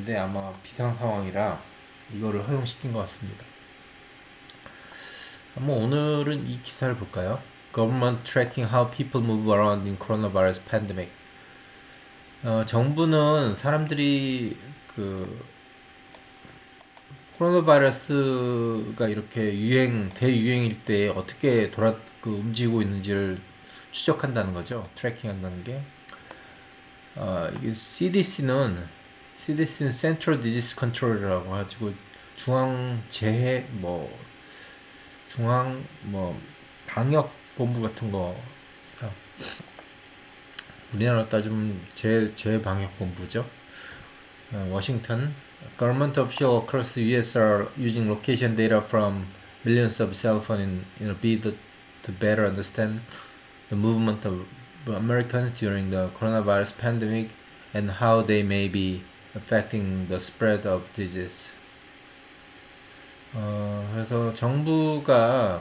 근데 아마 비상 상황이라 이거를 허용시킨 것 같습니다. 한번 오늘은 이 기사를 볼까요? Government tracking how people move around in coronavirus pandemic. 정부는 사람들이 그 코로나 바이러스가 이렇게 대유행일 때 어떻게 움직이고 있는지를 추적한다는 거죠. 트래킹한다는 게. 이게 CDC는 Central Disease Control이라고 가지고 중앙 방역 본부 같은 거. 우리나라 따지면 제 방역 본부죠. 워싱턴. Government officials across the US are using location data from millions of cell phones in a bid to better understand the movement of Americans during the coronavirus pandemic and how they may be affecting the spread of disease. 그래서 정부가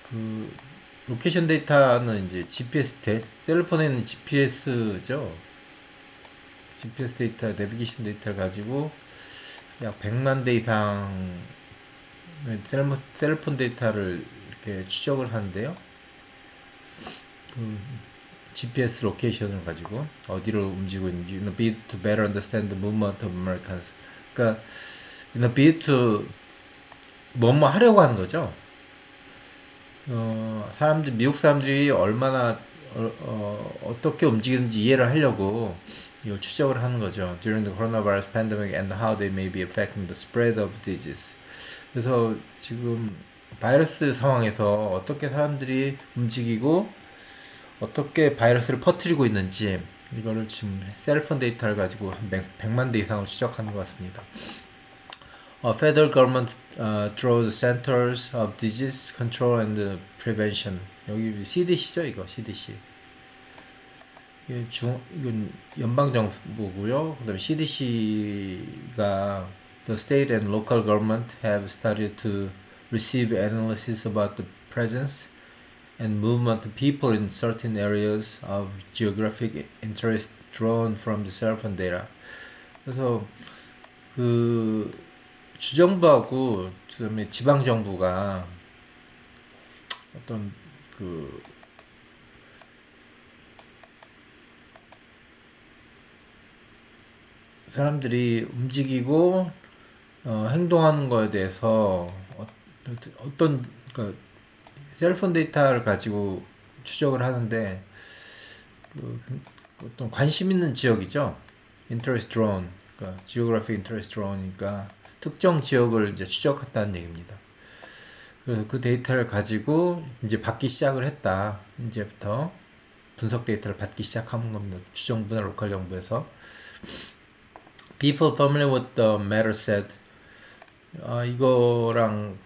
그 로케이션 데이터는 이제 셀폰에 있는 GPS죠. GPS 데이터, 내비게이션 데이터를 가지고 약 100만 대 이상 셀폰 데이터를 이렇게 추적을 하는데요. GPS 로케이션을 가지고 어디로 움직이고 있는지 in a bid to better understand the movement of Americans. 그러니까 in a bid to 뭐뭐 하려고 하는 거죠. 미국 사람들이 얼마나 어떻게 움직이는지 이해를 하려고 이걸 추적을 하는 거죠. During the coronavirus pandemic and how they may be affecting the spread of disease. 그래서 지금 바이러스 상황에서 어떻게 사람들이 움직이고 어떻게 바이러스를 퍼뜨리고 있는지 이거를 지금 셀폰 데이터를 가지고 한 100만 대 이상을 추적하는 것 같습니다. Federal government draws Centers of Disease Control and Prevention. 여기 CDC죠, 이거 CDC. 이건 연방정부고요. 그다음에 CDC가 the state and local government have started to receive analysis about the presence and movement of people in certain areas of geographic interest drawn from the cell phone data. 그래서 그 주정부하고 그다음에 지방 정부가 어떤 그 사람들이 움직이고 행동하는 거에 대해서 어떤 그 셀폰 데이터를 가지고 추적을 하는데 어떤 관심 있는 지역이죠. Interest drawn, 그러니까 geographic interest draw니까 특정 지역을 이제 추적한다는 얘기입니다. 그래서 그 데이터를 가지고 이제 받기 시작을 했다. 이제부터 분석 데이터를 받기 시작한 겁니다. 주정부나 로컬 정부에서. People familiar with the matter said, 이거랑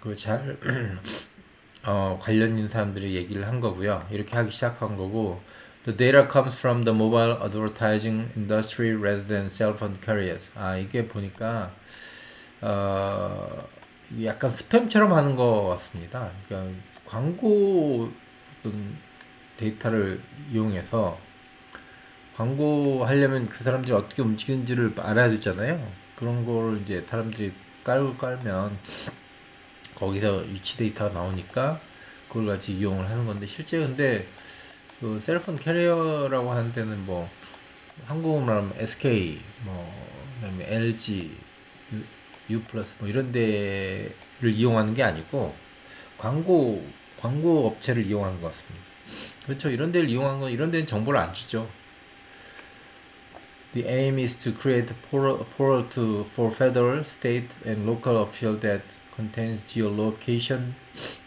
관련 있는 사람들이 얘기를 한 거고요. 이렇게 하기 시작한 거고, the data comes from the mobile advertising industry rather than cell phone carriers. 이게 보니까 약간 스팸처럼 하는 것 같습니다. 그러니까 광고 데이터를 이용해서 광고하려면 그 사람들이 어떻게 움직이는지를 알아야 되잖아요. 그런 거를 이제 사람들이 깔면 거기서 위치 데이터가 나오니까 그걸 같이 이용을 하는 건데 실제 근데 그 셀폰 캐리어라고 하는 데는 뭐 한국으로 말하면 SK 그다음에 LG U 플러스 이런 데를 이용하는 게 아니고 광고 업체를 이용하는 것 같습니다. 그렇죠. 이런 데를 이용한 건 이런 데는 정보를 안 주죠. The aim is to create a portal for federal, state, and local officials that contains geolocation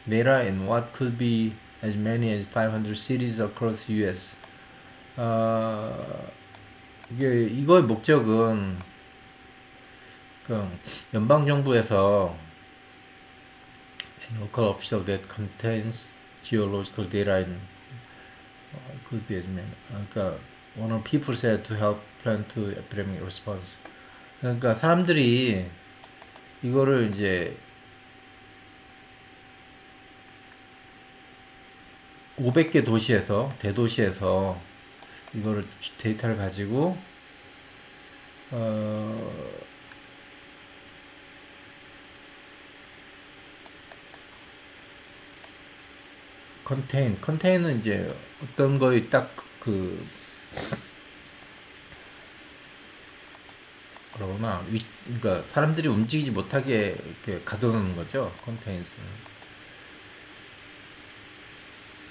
data in what could be as many as 500 cities across the U.S. 이거의 목적은 연방 정부에서 local official that contains geological data in could be as many. 그러니까 one of people said to help plan to epidemic response. 그러니까 사람들이 이거를 이제 500개 대도시에서 이거를 데이터를 가지고 어, 컨테인은 이제 어떤 거에 딱그 그러나 그러니까 사람들이 움직이지 못하게 이렇게 가둬놓는 거죠. 컨테인스는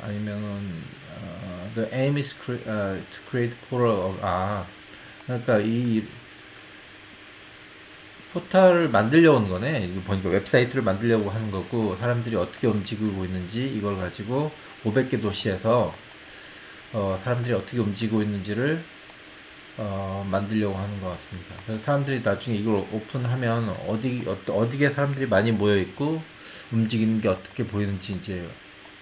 아니면은 the aim is to create portal of 그러니까 이 포털을 만들려고 하는 거네. 이거 보니까 웹사이트를 만들려고 하는 거고 사람들이 어떻게 움직이고 있는지 이걸 가지고 500개 도시에서 사람들이 어떻게 움직이고 있는지를 만들려고 하는 것 같습니다. 그래서 사람들이 나중에 이걸 오픈하면 어디에 사람들이 많이 모여 있고 움직이는 게 어떻게 보이는지 이제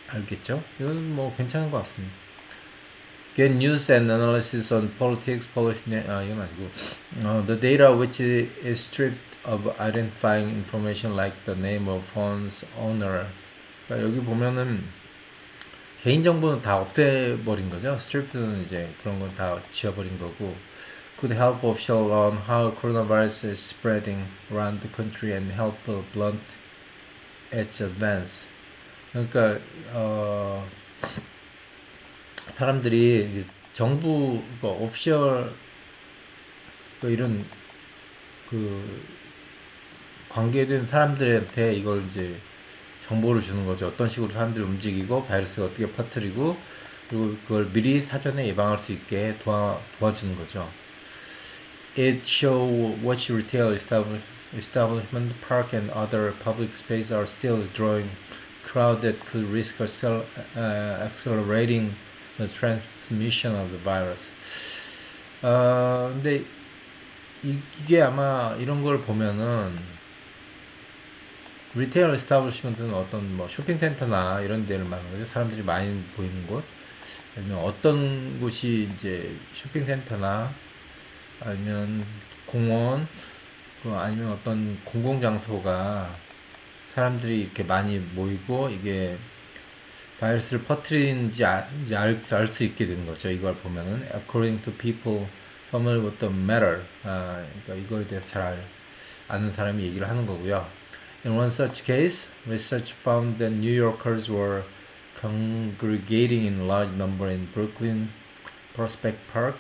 알겠죠? 이건 뭐 괜찮은 것 같습니다. Get news and analysis on politics, policy, 이건 아니고 the data which is stripped of identifying information like the name of phone's owner. 그러니까 여기 보면은 개인 정보는 다 없애버린 거죠. stripped는 이제 그런 건 다 지워버린 거고. Could help official on how coronavirus is spreading around the country and help blunt its advance. 그러니까 사람들이 정부 오피셜 이런 그 관계된 사람들한테 이걸 이제 정보를 주는 거죠. 어떤 식으로 사람들이 움직이고 바이러스가 어떻게 퍼뜨리고 그리고 그걸 미리 사전에 예방할 수 있게 도와주는 거죠. It show which retail establishment, park and other public space are still drawing crowd that could risk accelerating the transmission of the virus. 근데 이게 아마 이런 걸 보면은 리테일 에스타블리시먼트는 어떤 뭐 쇼핑센터나 이런 데를 말하는 거죠. 사람들이 많이 보이는 곳. 아니면 어떤 곳이 이제 쇼핑센터나 아니면 공원, 아니면 어떤 공공장소가 사람들이 이렇게 많이 모이고 이게 바이러스를 퍼뜨리는지 알 수 있게 되는 거죠. 이걸 보면은 according to people familiar with the matter, 그러니까 이거에 대해서 잘 아는 사람이 얘기를 하는 거고요. In one such case, research found that New Yorkers were congregating in large number in Brooklyn Prospect Park.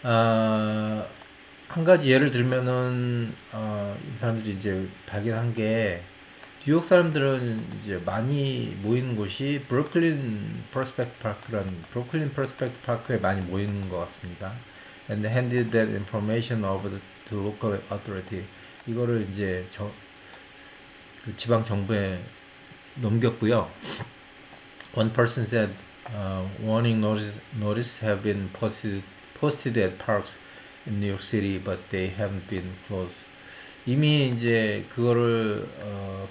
한 가지 예를 들면은 이 사람들이 이제 발견한 게 뉴욕 사람들은 이제 많이 모이는 곳이 브루클린 프로스펙트 파크라는 브루클린 프로스펙트 파크에 많이 모이는 것 같습니다. And handed that information over to local authority. 이거를 이제 그 지방 정부에 넘겼고요. One person said, warning notice have been posted at parks in New York City, but they haven't been closed. 이미 이제 그거를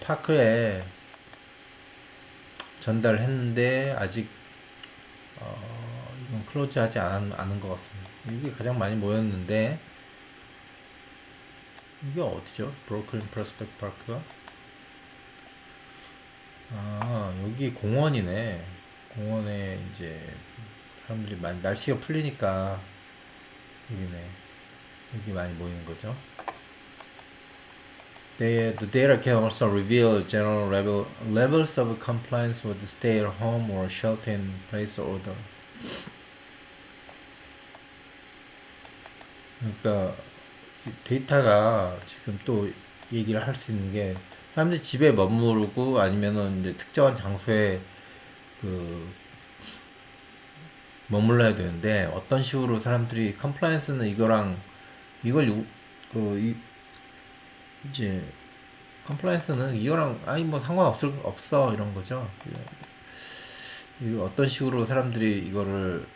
파크에 전달했는데 아직 이건 클로즈하지 않은 것 같습니다. 이게 가장 많이 모였는데 이게 어디죠? 브로클린 프로스펙트 파크가? 여기 공원이네. 공원에 이제 사람들이 많이 날씨가 풀리니까 여기네. 여기 많이 모이는 거죠. The data can also reveal general levels of compliance with the stay-at-home or shelter-in-place order. 그러니까 데이터가 지금 또 얘기를 할 수 있는 게 사람들이 집에 머무르고 아니면은 이제 특정한 장소에 그 머물러야 되는데 어떤 식으로 사람들이 컴플라이언스는 이걸 이제 컴플라이언스는 이거랑 아니 뭐 없어 이런 거죠. 이거 어떤 식으로 사람들이 이거를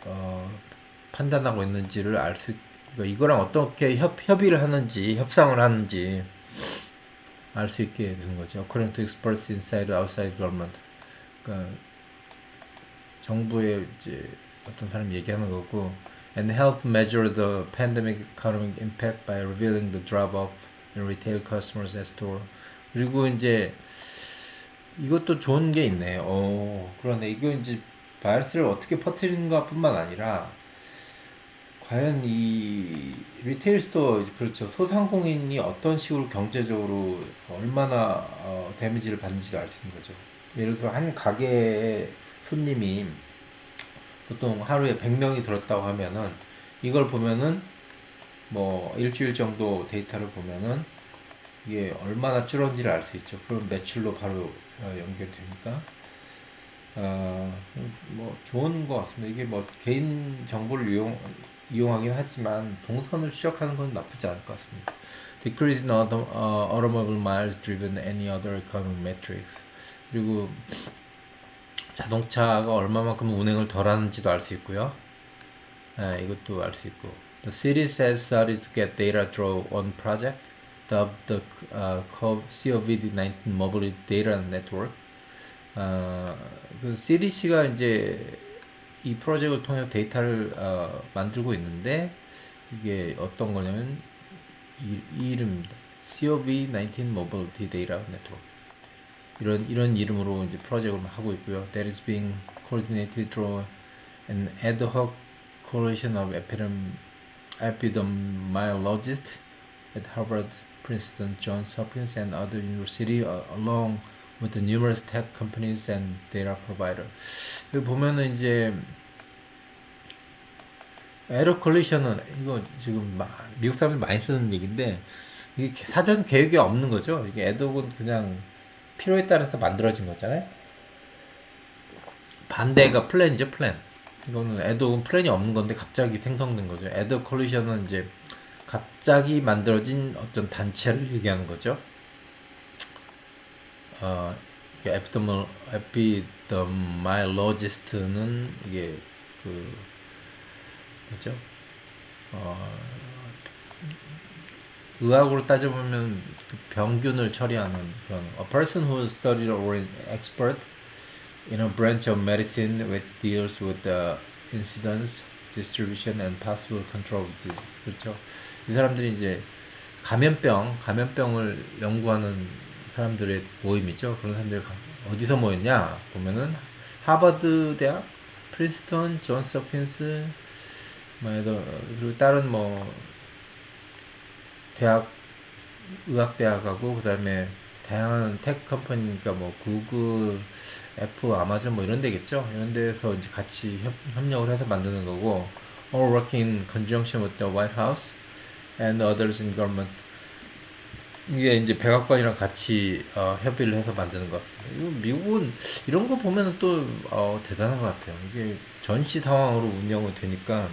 판단하고 있는지를 그러니까 이거랑 어떻게 협의를 하는지 협상을 하는지 알 수 있게 되는 거죠. According to experts inside outside government. 그러니까 정부의 이제 어떤 사람이 얘기하는 거고 and help measure the pandemic economic impact by revealing the drop-off in retail customers at store. 그리고 이제 이것도 좋은 게 있네. 그러네. 이거 이제 바이러스를 어떻게 퍼뜨리는가 뿐만 아니라 과연 이 리테일 스토어, 그렇죠, 소상공인이 어떤 식으로 경제적으로 얼마나 데미지를 받는지도 알 수 있는 거죠. 예를 들어 한 가게에 손님이 보통 하루에 100명이 들었다고 하면은 이걸 보면은 뭐 일주일 정도 데이터를 보면은 이게 얼마나 줄었는지를 알 수 있죠. 그럼 매출로 바로 연결되니까 뭐 좋은 것 같습니다. 이게 뭐 개인 정보를 이용하긴 하지만 동선을 추적하는 건 나쁘지 않을 것 같습니다. Decrease in automobile miles driven any other economic metrics. 그리고 자동차가 얼마만큼 운행을 덜 하는지도 알 수 있고요. 이것도 알 수 있고. The city has started to get data through one project, dubbed the COVID-19 Mobility Data Network. 그 CDC가 이제 이 프로젝트를 통해 데이터를 만들고 있는데 이게 어떤 거냐면 이 이름입니다. COVID-19 Mobility Data Network. 이런 이름으로 이제 프로젝트를 하고 있고요. That is being coordinated through an ad hoc coalition of epidemiologists at Harvard, Princeton, Johns Hopkins, and other universities, along with the numerous tech companies and data provider. 여기 보면은 이제 에러 컬리션은 이거 지금 미국 사람들이 많이 쓰는 얘기인데 이게 사전 계획이 없는 거죠. 이게 애독은 그냥 필요에 따라서 만들어진 거잖아요. 반대가 플랜이죠, 플랜. 이거는 애독은 플랜이 없는 건데 갑자기 생성된 거죠. 애독 컬리션은 이제 갑자기 만들어진 어떤 단체를 얘기하는 거죠. 에피더마일로지스트는 이게 그 뭐죠? 어, 의학으로 따져보면 그 병균을 처리하는 그런 a person who studied or an expert in a branch of medicine which deals with the incidence, distribution, and possible control of disease. 그렇죠? 이 사람들이 이제 감염병을 연구하는 사람들의 모임이죠. 그런 사람들이 어디서 모였냐 보면은 하버드 대학, 프린스턴, 존스 홉킨스, 그리고 다른 뭐 대학, 의학대학하고 그다음에 다양한 테크 컴퍼니니까 뭐 구글, 애플, 아마존 뭐 이런 데겠죠. 이런 데서 이제 같이 협력을 해서 만드는 거고, all working in conjunction with the White House and others in government. 이게 이제 백악관이랑 같이 협의를 해서 만드는 것 같습니다. 이거 미국은 이런 거 보면 또 대단한 것 같아요. 이게 전시 상황으로 운영이 되니까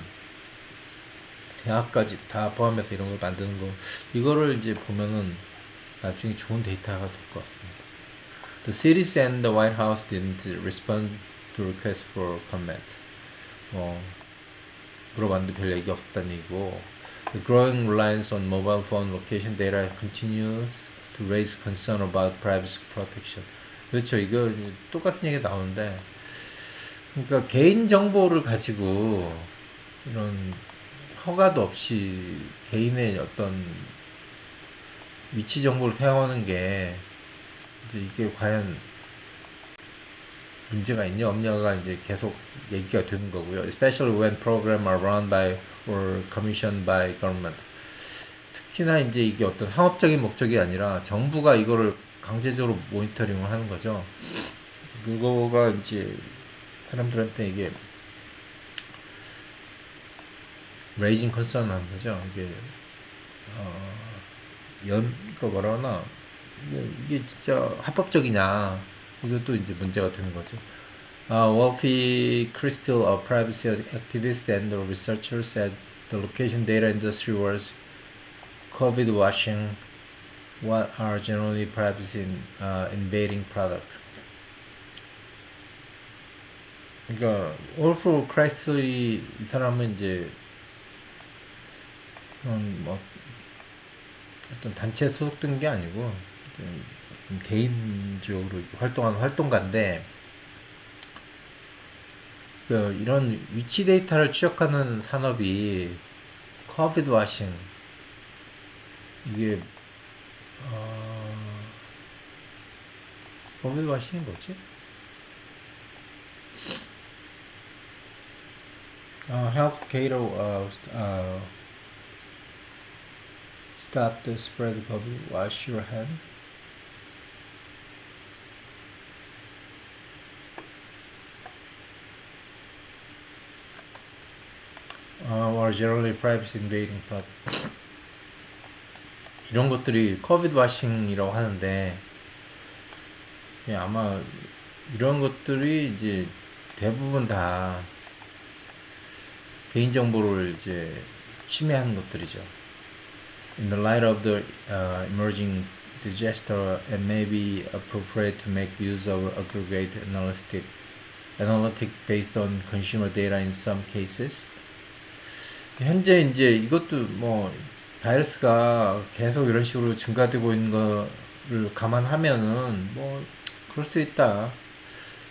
대학까지 다 포함해서 이런 걸 만드는 거, 이거를 이제 보면은 나중에 좋은 데이터가 될 것 같습니다. The cities and the White House didn't respond to requests for comment. 물어봤는데 별 얘기 없었다는 얘기고, the growing reliance on mobile phone location data continues to raise concern about privacy protection. 그렇죠. 이거 똑같은 얘기가 나오는데, 그러니까 개인 정보를 가지고 이런 허가도 없이 개인의 어떤 위치 정보를 사용하는 게 이제 이게 과연 문제가 있냐 없냐가 이제 계속 얘기가 되는 거고요. Especially when programs are run by or commissioned by government. 특히나 이제 이게 어떤 상업적인 목적이 아니라 정부가 이거를 강제적으로 모니터링을 하는 거죠. 그거가 이제 사람들한테 이게 raising concern 하는 거죠. 이게 그 뭐라나 이게 진짜 합법적이냐, 이것도 이제 문제가 되는 거죠. Wolfie Crystal, a privacy activist and researcher, said the location data industry was COVID washing what are generally privacy invading product. 그러니까 올프 크라이슬리 이 사람은 이제 뭐 어떤 단체에 소속된 게 아니고 개인적으로 활동하는 활동가인데, 이런 위치 데이터를 추적하는 산업이 코비드 와싱, 이게 코비드 와싱이 뭐지? help Cato stop the spread of COVID. Wash your hand. Or generally privacy invading thought. 이런 것들이 코비드 와싱이라고 하는데 예, 아마 이런 것들이 이제 대부분 다 개인정보를 이제 침해하는 것들이죠. In the light of the emerging disaster, it may be appropriate to make use of aggregate analytic based on consumer data in some cases. 현재 이제 이것도 뭐 바이러스가 계속 이런 식으로 증가되고 있는 거를 감안하면은 뭐 그럴 수 있다.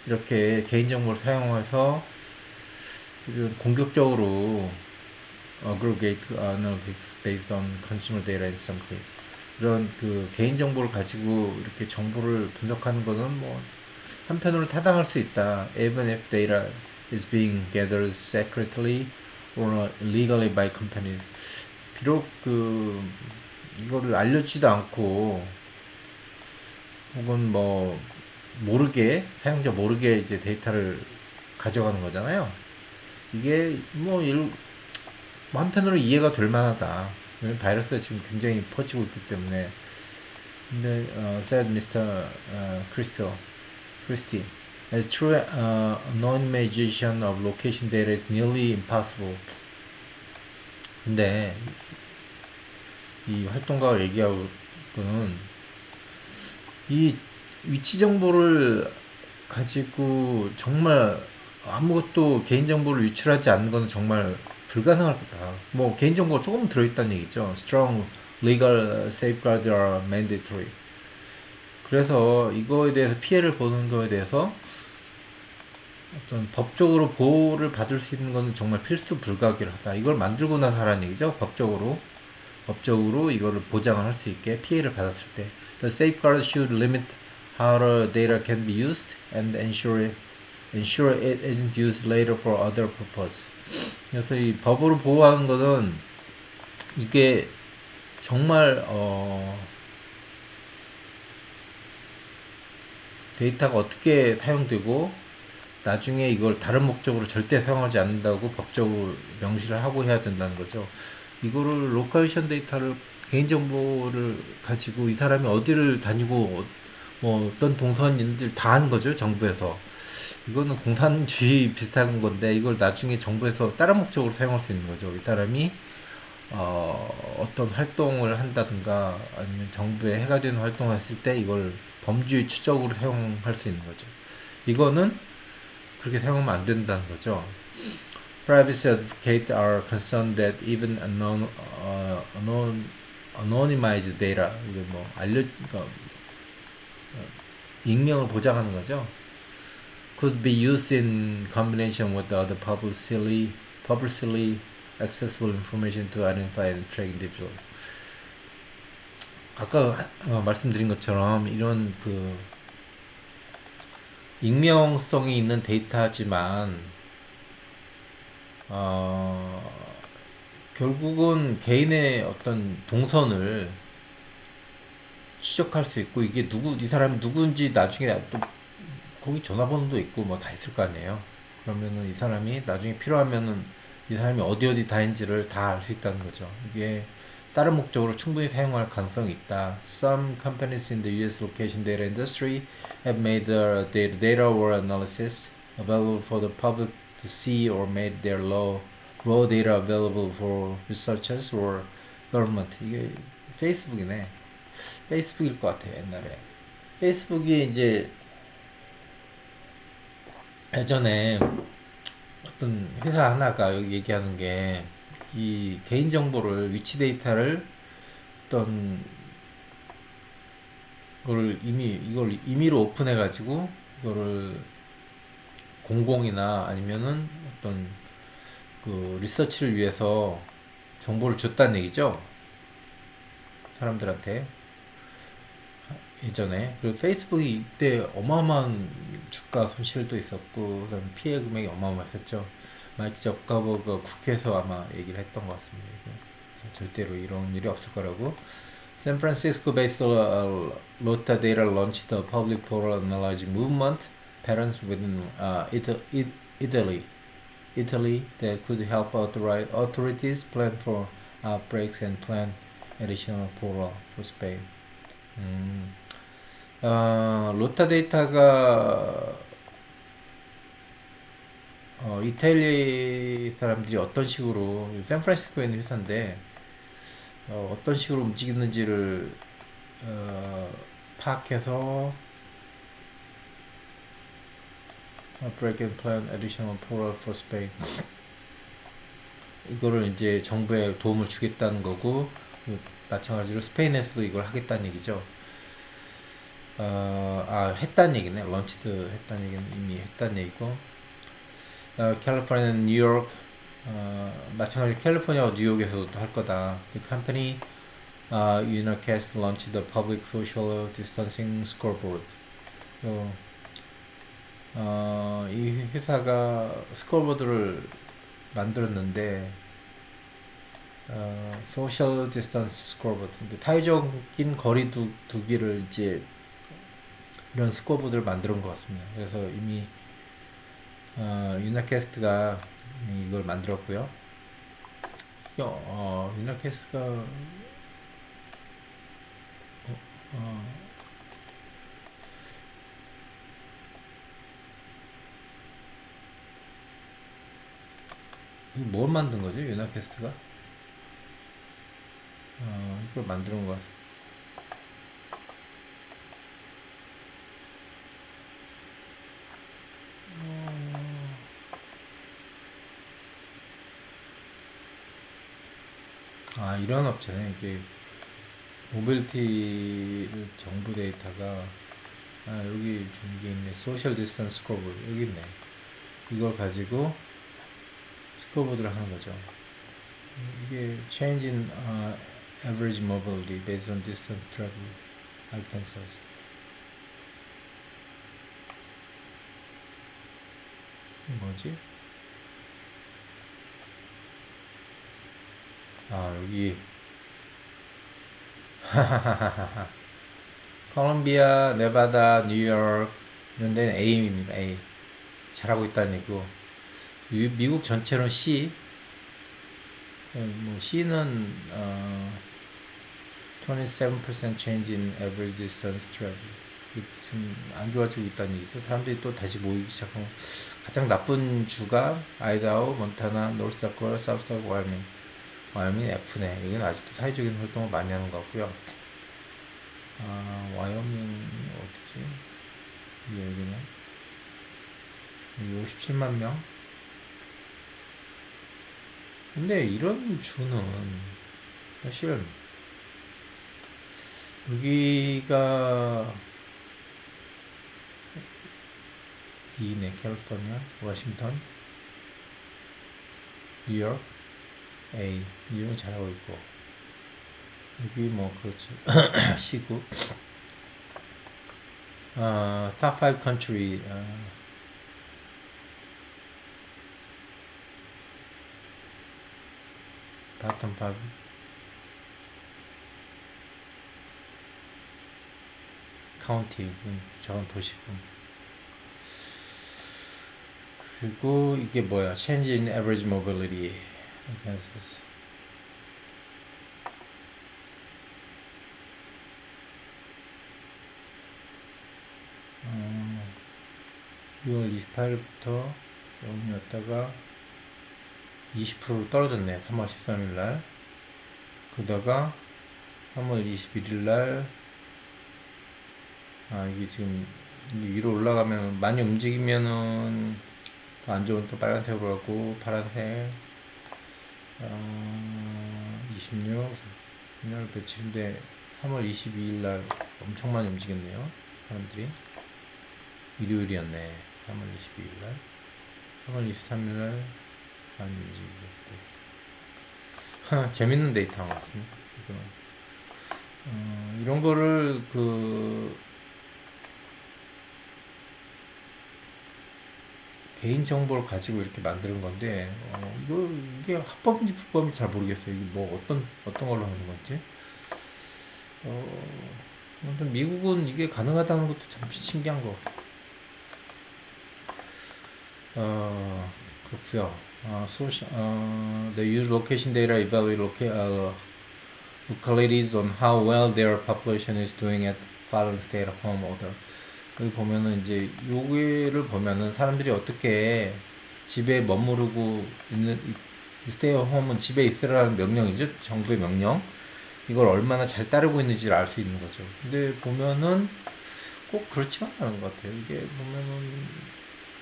이렇게 개인정보를 사용해서 이런 공격적으로 aggregate analytics based on consumer data in some case. 이런 그 개인정보를 가지고 이렇게 정보를 분석하는 거는 뭐 한편으로 타당할 수 있다. Even if data is being gathered secretly or illegally by companies. 비록 그 이거를 알려주지도 않고 혹은 뭐 모르게 사용자 모르게 이제 데이터를 가져가는 거잖아요. 이게 뭐 한편으로 이해가 될 만하다. 바이러스가 지금 굉장히 퍼지고 있기 때문에. 근데 said Mr. Christie, as true anonymization of location data is nearly impossible. 근데 이 활동가가 얘기하고는 이 위치 정보를 가지고 정말 아무것도 개인정보를 유출하지 않는 건 정말 불가능할 거다. 뭐 개인정보가 조금 들어있다는 얘기죠. Strong legal safeguards are mandatory. 그래서 이거에 대해서 피해를 보는 거에 대해서 어떤 법적으로 보호를 받을 수 있는 것은 정말 필수 불가결하다. 이걸 만들고 나서 하라는 얘기죠. 법적으로 이거를 보장을 할 수 있게 피해를 받았을 때. The safeguards should limit how the data can be used and ensure it isn't used later for other purpose. 그래서 이 법으로 보호하는 것은 이게 정말 데이터가 어떻게 사용되고 나중에 이걸 다른 목적으로 절대 사용하지 않는다고 법적으로 명시를 하고 해야 된다는 거죠. 이거를 로케이션 데이터를 개인정보를 가지고 이 사람이 어디를 다니고 뭐 어떤 동선인들 다 하는 거죠. 정부에서. 이거는 공산주의 비슷한 건데 이걸 나중에 정부에서 다른 목적으로 사용할 수 있는 거죠. 이 사람이 어떤 활동을 한다든가 아니면 정부에 해가 되는 활동을 했을 때 이걸 범죄의 추적으로 사용할 수 있는 거죠. 이거는 그렇게 사용하면 안 된다는 거죠. Privacy advocates are concerned that even anonymized data, 이게 뭐 그러니까 익명을 보장하는 거죠. Could be used in combination with other publicly accessible information to identify and track individuals. 아까 말씀드린 것처럼 이런 그 익명성이 있는 데이터지만 결국은 개인의 어떤 동선을 추적할 수 있고 이게 이 사람이 누구인지 나중에 또 거기 전화번호도 있고 뭐 다 있을 거 아니에요. 그러면은 이 사람이 나중에 필요하면은 이 사람이 어디 다닌지를 다 알 수 있다는 거죠. 이게 다른 목적으로 충분히 사용할 가능성이 있다. Some companies in the U.S. location data industry have made their data or analysis available for the public to see or made their raw data available for researchers or government. 이게 페이스북이네. 페이스북일 것 같아요, 옛날에. 페이스북이 이제 예전에 어떤 회사 하나가 여기 얘기하는 게 이 개인정보를 위치 데이터를 어떤 이걸 임의로 오픈해 가지고 이거를 공공이나 아니면은 어떤 그 리서치를 위해서 정보를 줬다는 얘기죠. 사람들한테 예전에. 그리고 페이스북이 이때 어마어마한 주가 손실도 있었고 그다음 피해 금액이 어마어마했었죠. 마이크 저커버그 국회에서 아마 얘기를 했던 것 같습니다. 절대로 이런 일이 없을 거라고. San Francisco-based Lota Data launched a public portal analyzing movement patterns within Italy. Italy that could help authorities plan for outbreaks and plan additional portal for Spain. 로타 데이터가 이탈리 사람들이 어떤 식으로 샌프란시스코에 있는 회사인데 어떤 식으로 움직이는지를 파악해서 break and plan additional portal for Spain 이거를 이제 정부에 도움을 주겠다는 거고 마찬가지로 스페인에서도 이걸 하겠다는 얘기죠. 했다는 얘기네. 런치드 했다는 얘기는 이미 했다는 얘기고 캘리포니아, 뉴욕 마찬가지로 캘리포니아와 뉴욕에서도 할 거다. The company Unicast launched the public social distancing scoreboard. 이 회사가 스코어보드를 만들었는데 소셜 디스턴스 스코어보드 사회적인 거리 두기를 이제 이런 스코어보드를 만들은 것 같습니다. 그래서 이미 유나캐스트가 이걸 만들었고요. 유나캐스트가 뭘 만든 거지? 유나캐스트가? 이걸 만드는 것 같습니다. 이런 업체네. 이게 모빌리티 정부 데이터가 여기 좀 이게 있네. 소셜 디스턴스 스코어보드 여기 있네. 이걸 가지고 스코어보드를 하는 거죠. 이게 change in average mobility based on distance travel Arkansas. 뭐지? 여기 콜롬비아, 네바다, 뉴욕 이런 데는 A입니다. A 잘하고 있다는 얘기고 미국 전체로 C C는 27% change in average distance travel 지금 안 좋아지고 있다는 얘기죠. 사람들이 또 다시 모이기 시작하고 가장 나쁜 주가 아이다호, 몬타나, 노스다코타, 사우스다코타, 와이오밍 F네. 여기는 아직도 사회적인 활동을 많이 하는 것 같고요. 와이오밍 어디지? 여기는 57만 명. 근데 이런 주는 사실 여기가 B네. 캘리포니아, 워싱턴, 뉴욕, A. 뉴욕은 잘하고 있고 여기 뭐 그렇지. C국 top 5 country bottom 5 county 저건 도시군. 그리고 이게 뭐야? change in average mobility Arkansas. 6월 28일부터 여기였다가 20% 떨어졌네. 3월 13일날. 그러다가 3월 21일날 이게 지금 위로 올라가면 많이 움직이면은 더 안 좋은 또 빨간색으로 가고 파란색 26일 며칠인데 3월 22일날 엄청 많이 움직였네요. 사람들이 일요일이었네. 3월 22일날 3월 23일날 많이 움직이고 재밌는 데이터 나왔습니다. 이런 거를 개인 정보를 가지고 이렇게 만드는 건데 이게 합법인지 불법인지 잘 모르겠어요. 이게 뭐 어떤 걸로 하는 건지. 어, 아무튼 미국은 이게 가능하다는 것도 참 신기한 것 같아요. 그렇고요. The use location data evaluate localities on how well their population is doing at following stay-at-home order. 여기 보면은 이제 여기를 보면은 사람들이 어떻게 집에 머무르고 있는 stay-at-home은 집에 있으라는 명령이죠. 정부의 명령. 이걸 얼마나 잘 따르고 있는지를 알 수 있는 거죠. 근데 보면은 꼭 그렇지만 않은 것 같아요. 이게 보면은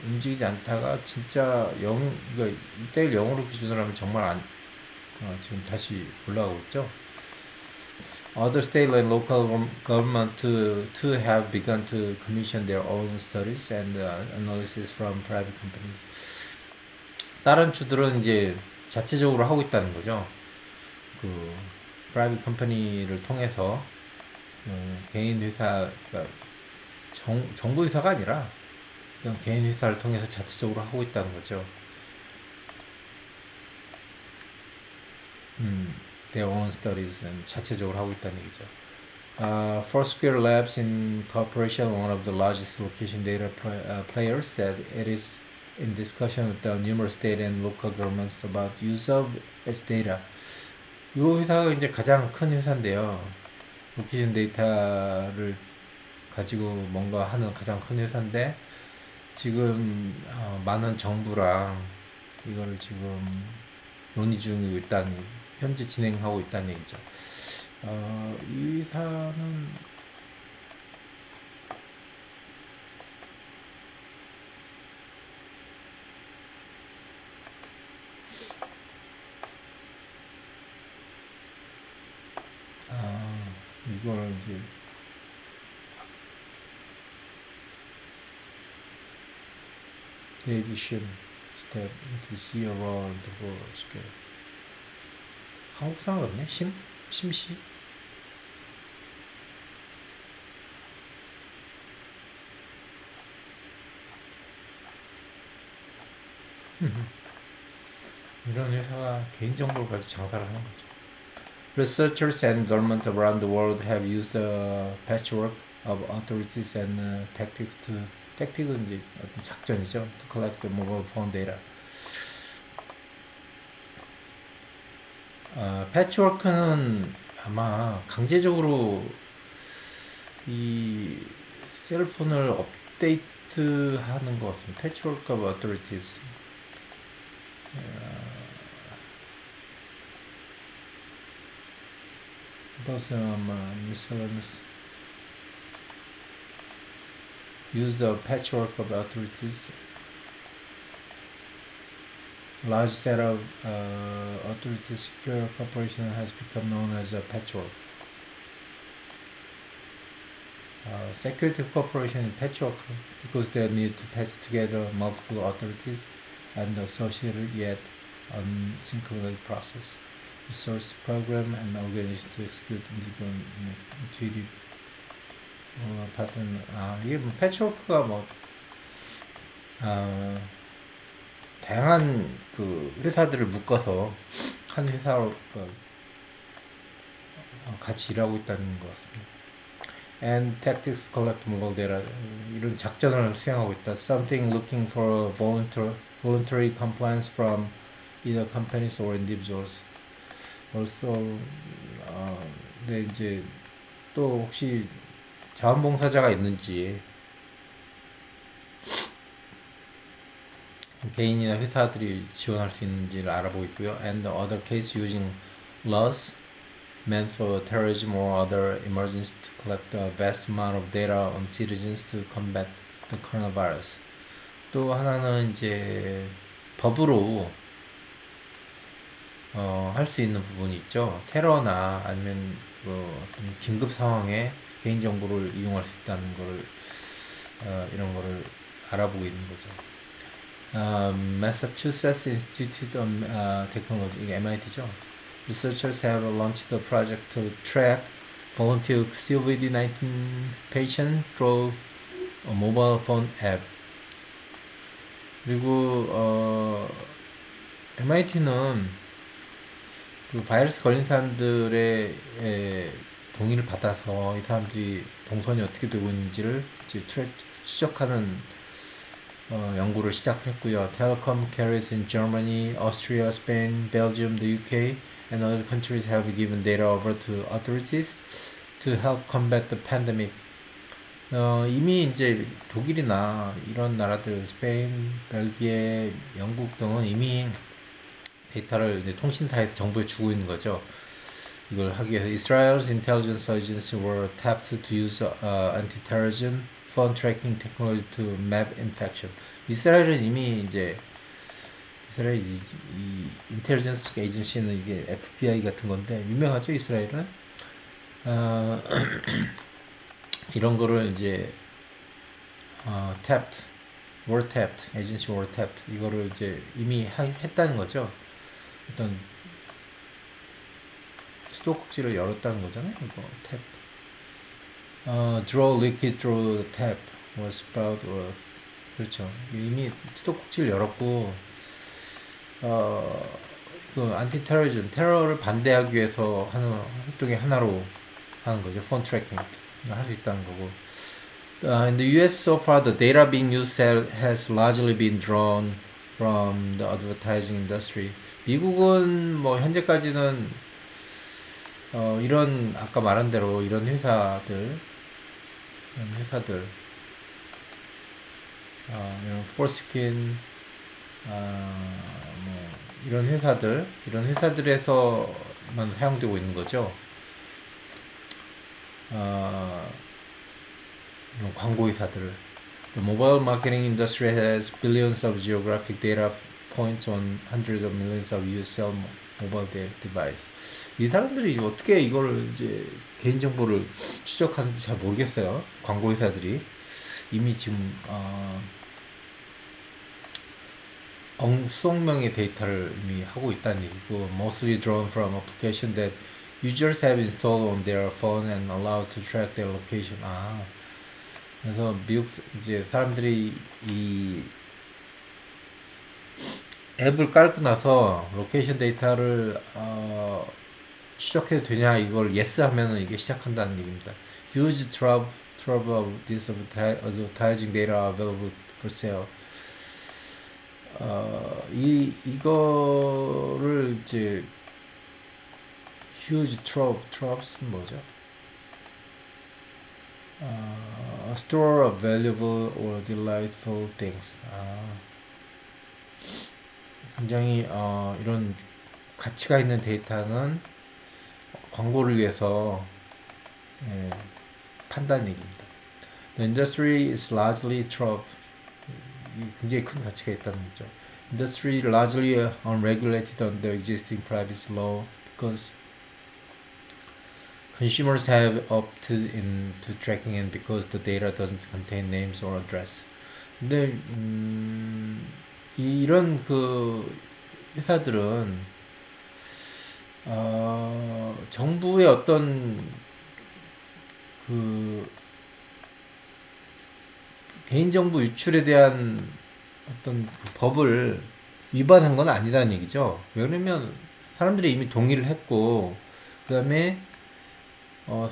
움직이지 않다가 진짜 그러니까 1대1 0으로 기준으로 하면 정말 지금 다시 올라가고 있죠. Other state and local government to have begun to commission their own studies and analysis from private companies. 다른 주들은 이제 자체적으로 하고 있다는 거죠. 그 private company를 통해서 개인 회사, 그러니까 정부 회사가 아니라 그냥 개인 회사를 통해서 자체적으로 하고 있다는 거죠. Their own studies 자체적으로 하고 있다는 얘기죠. Foursquare Labs in cooperation, one of the largest location data players, said it is in discussion with the numerous state and local governments about use of its data. 이 회사가 이제 가장 큰 회사인데요. 로케이션 데이터를 가지고 뭔가 하는 가장 큰 회사인데 지금 많은 정부랑 이거를 지금 논의 중이고 있다는, 현재 진행하고 있다는 얘기죠. 이 회사는 이걸 이제 Vision Step into See Around the World. 한국 사람 같네? 심씨? 이런 회사가 개인정보를 가지고 장사를 하는 거죠. Researchers and governments around the world have used a patchwork of authorities and tactics to tactic은 이제 어떤 작전이죠. To collect the mobile phone data. 패치워크는 아마 강제적으로 이 셀폰을 업데이트하는 것 같습니다. Patchwork of authorities. Those miscellaneous use the patchwork of authorities. Large set of authority secure cooperation has become known as a patchwork. Security cooperation is patchwork because they need to patch together multiple authorities and associated yet unsynchronized process. Resource program and organization to execute intuitive pattern. 이게 뭐 패치워크가 뭐 다양한 그 회사들을 묶어서 한 회사로 같이 일하고 있다는 것 같습니다. And tactics collect mobile data. 이런 작전을 수행하고 있다. Something looking for voluntary compliance from either companies or individuals. 벌써 근데 이제 또 혹시 자원봉사자가 있는지 개인이나 회사들이 지원할 수 있는지를 알아보고 있고요. And the other case using laws meant for terrorism or other emergencies to collect a vast amount of data on citizens to combat the coronavirus. 또 하나는 이제 법으로 할 수 있는 부분이 있죠. 테러나 아니면 어떤 긴급 상황에 개인 정보를 이용할 수 있다는 거를 이런 거를 알아보고 있는 거죠. Massachusetts Institute of Technology, MIT죠. Researchers have launched a project to track volunteer COVID-19 patients through a mobile phone app. 그리고 MIT는 그 바이러스 걸린 사람들의 동의를 받아서 이 사람들이 동선이 어떻게 되고 있는지를 이제 추적하는 연구를 시작했고요. Telecom carriers in Germany, Austria, Spain, Belgium, the UK, and other countries have given data over to authorities to help combat the pandemic. 이미 이제 독일이나 이런 나라들, 스페인, 벨기에, 영국 등은 이미 데이터를 이제 통신사에서 정부에 주고 있는 거죠. 이걸 하기 위해서 Israel's intelligence agency were tapped to use anti-terrorism phone tracking technology to map infection. 이스라엘은 이미 이제 이스라엘 이 인텔리전스 에이전시는 이게 FBI 같은 건데 유명하죠 이스라엘은. 어, 이런 거를 이제 tapped, were tapped, agency were tapped 이거를 이제 이미 했다는 거죠. 어떤 수도꼭지를 열었다는 거잖아요. 이거 tap. Draw liquid through the tap was about 그렇죠. 이미 수도꼭지를 열었고 그 안티 테러리즘 테러를 반대하기 위해서 하는 활동의 하나로 하는 거죠. 폰 트래킹 할 수 있다는 거고. In the US so far the data being used has largely been drawn from the advertising industry. 미국은 뭐 현재까지는 이런 아까 말한 대로 이런 회사들 이런 포스킨 뭐 이런 회사들에서만 사용되고 있는 거죠. 이런 광고 회사들. The mobile marketing industry has billions of geographic data points on hundreds of millions of US cell mobile device. 이 사람들이 어떻게 이걸 이제 개인정보를 추적하는지 잘 모르겠어요. 광고 회사들이 이미 지금 수억 명의 데이터를 이미 하고 있다는 얘기고, mostly drawn from application that users have installed on their phone and allowed to track their location. 그래서 미국 이제 사람들이 이 앱을 깔고 나서 로케이션 데이터를 추적해도 되냐 이걸 yes 하면은 이게 시작한다는 얘기입니다. Huge trove of this advertising data available for sale. 이거를 이제 huge troves는 뭐죠? A store of valuable or delightful things. 굉장히 이런 가치가 있는 데이터는 광고를 위해서 판다는 얘기입니다. The industry is largely trove. 굉장히 큰 가치가 있다는 거죠. Industry largely unregulated under existing privacy law because consumers have opted into tracking and because the data doesn't contain names or address. 근데 이런 그 회사들은 정부의 어떤 그 개인정보 유출에 대한 어떤 그 법을 위반한 건 아니라는 얘기죠. 왜냐면 사람들이 이미 동의를 했고, 그 다음에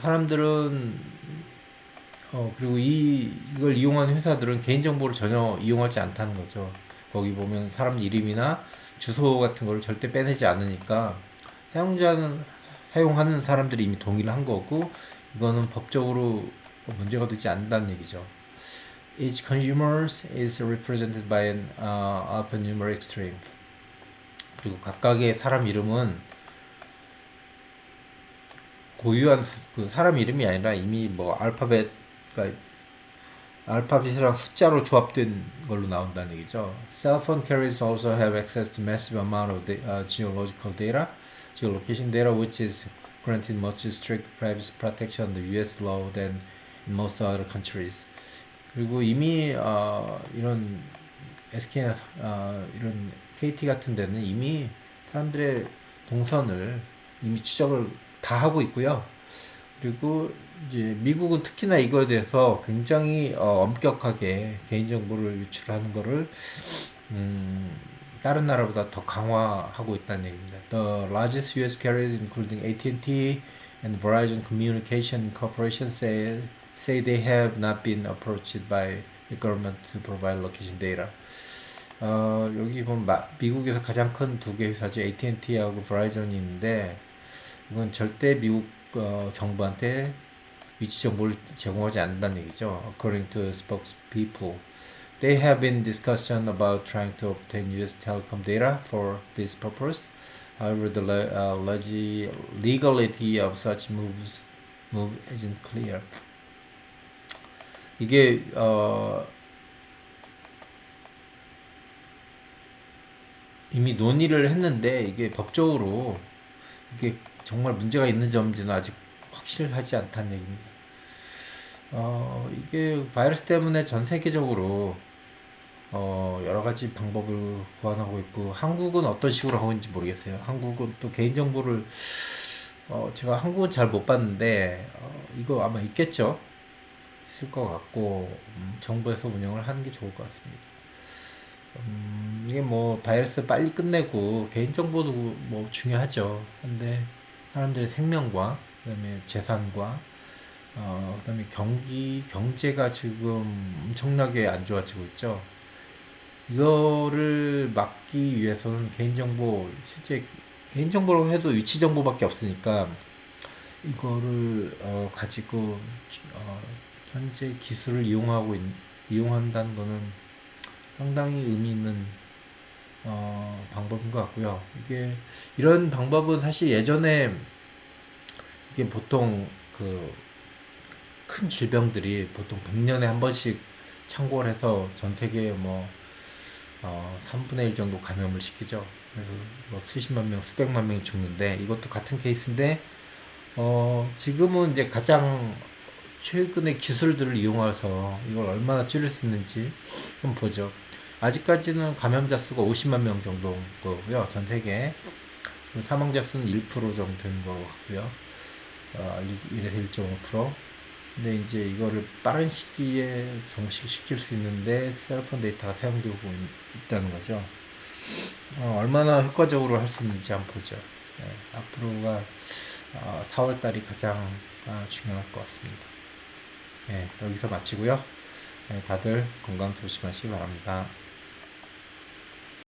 사람들은 그리고 이걸 이용한 회사들은 개인정보를 전혀 이용하지 않다는 거죠. 거기 보면 사람 이름이나 주소 같은 걸 절대 빼내지 않으니까 사용하는 사람들이 이미 동의를 한 거고, 이거는 법적으로 문제가 되지 않는다는 얘기죠. Each consumer is represented by an alphanumeric string. 그리고 각각의 사람 이름은 고유한 그 사람 이름이 아니라 이미 뭐 알파벳이랑 숫자로 조합된 걸로 나온다는 얘기죠. Cell phone carriers also have access to massive amount of geological data, geolocation data, which is granted much strict privacy protection under U.S. law than in most other countries. 그리고 이미 이런 SK나 이런 KT 같은 데는 이미 사람들의 동선을 이미 추적을 다 하고 있고요. 그리고 이제 미국은 특히나 이거에 대해서 굉장히 엄격하게 개인정보를 유출하는 거를 다른 나라보다 더 강화하고 있다는 얘기입니다. The largest US carriers, including AT&T and Verizon Communication Corporation, say they have not been approached by the government to provide location data. 여기 보면 미국에서 가장 큰 두 개 회사죠. AT&T하고 Verizon이 있는데 이건 절대 미국 정부한테 위치 정보를 제공하지 않는다는 얘기죠. According to spokespeople, they have been discussion about trying to obtain U.S. telecom data for this purpose. However, the legality of such move isn't clear. 이게 이미 논의를 했는데 이게 법적으로 이게 정말 문제가 있는 점인지는 아직 확실하지 않다는 얘기입니다. 이게 바이러스 때문에 전 세계적으로 여러 가지 방법을 고안하고 있고 한국은 어떤 식으로 하고 있는지 모르겠어요. 한국은 또 개인정보를 제가 한국은 잘 못 봤는데 이거 아마 있겠죠. 있을 것 같고 정부에서 운영을 하는 게 좋을 것 같습니다. 이게 뭐 바이러스 빨리 끝내고 개인정보도 뭐 중요하죠. 근데 사람들의 생명과 그다음에 재산과 그다음에 경제가 지금 엄청나게 안 좋아지고 있죠. 이거를 막기 위해서는 실제 개인정보라고 해도 위치정보밖에 없으니까 이거를 가지고 현재 기술을 이용한다는 거는 상당히 의미 있는 방법인 것 같고요. 이런 방법은 사실 예전에 이게 보통 큰 질병들이 보통 100년에 한 번씩 창궐 해서 전 세계에 3분의 1 정도 감염을 시키죠. 그래서 수십만 명, 수백만 명이 죽는데 이것도 같은 케이스인데 지금은 이제 가장 최근의 기술들을 이용해서 이걸 얼마나 줄일 수 있는지 한번 보죠. 아직까지는 감염자 수가 50만 명 정도인 거고요. 전 세계 사망자 수는 1% 정도 되는 거 같고요. 1에서 1.5%. 근데 이제 이거를 빠른 시기에 종식시킬 수 있는데 셀폰 데이터가 사용되고 있다는 거죠. 얼마나 효과적으로 할 수 있는지 한번 보죠. 네, 앞으로가 4월 달이 가장 중요할 것 같습니다. 네, 여기서 마치고요. 네, 다들 건강 조심하시기 바랍니다.